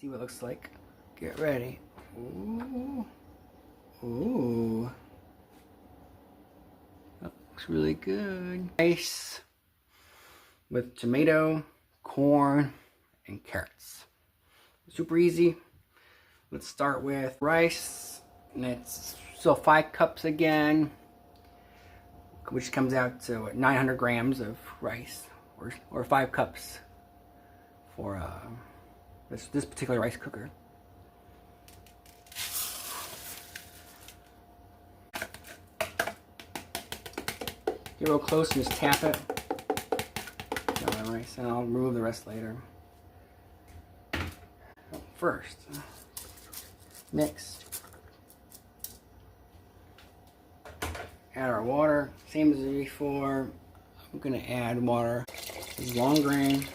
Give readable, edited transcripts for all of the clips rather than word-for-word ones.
See what it looks like. Get ready. Ooh. Ooh. That looks really good. Rice with tomato, corn, and carrots. Super easy. Let's start with rice. And it's still 5 cups again, which comes out to 900 grams of rice, or 5 cups for this particular rice cooker. Get real close and just tap it. Rice, and I'll remove the rest later. First, mix. Add our water, same as before. I'm gonna add water. This is long grain.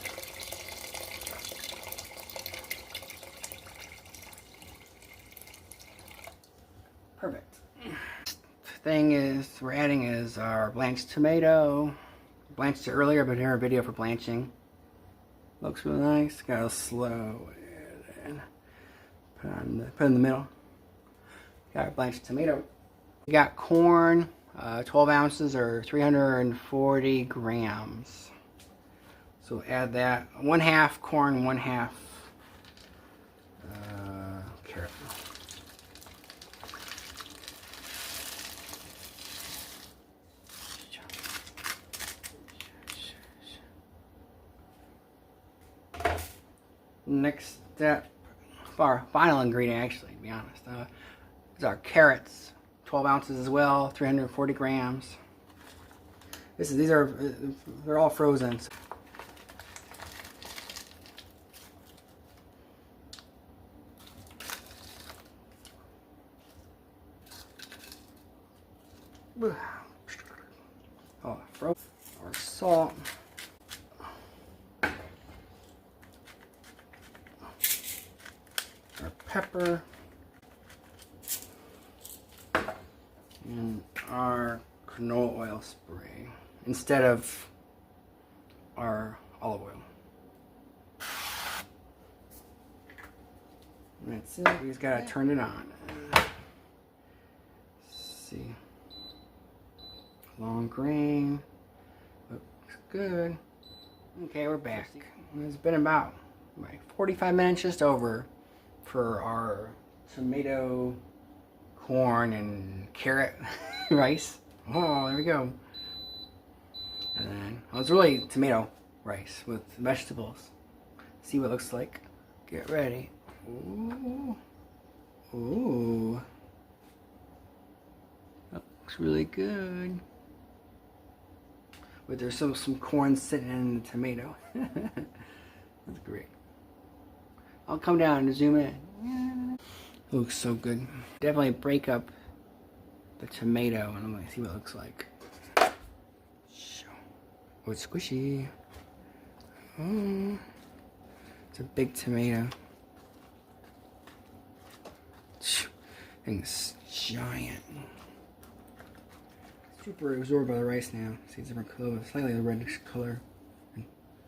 Perfect. Thing is we're adding is our blanched tomato. Blanched it earlier, but here a video for blanching. Looks really nice. Gotta slow it and put in the middle. Got our blanched tomato. We got corn, 12 ounces or 340 grams. So add that. 1/2 corn, 1/2 carrot. Next step, our final ingredient actually, to be honest, is our carrots. 12 ounces as well, 340 grams. They're all frozen. Oh, frozen. Our salt. Our pepper. And our canola oil spray instead of our olive oil. And that's it. We just gotta turn it on. Let's see. Long grain. Looks good. Okay, we're back. It's been about 45 minutes, just over, for our tomato, corn, and carrot rice. Oh, there we go. And then, well, it's really tomato rice with vegetables. See what it looks like. Get ready. Ooh. Ooh. That looks really good. But there's some corn sitting in the tomato. That's great. I'll come down and zoom in. It looks so good. Definitely break up the tomato and I'm gonna see what it looks like. Oh, it's squishy. Oh, it's a big tomato. Thing's giant. Super absorbed by the rice now. See, it's different color, slightly a reddish color.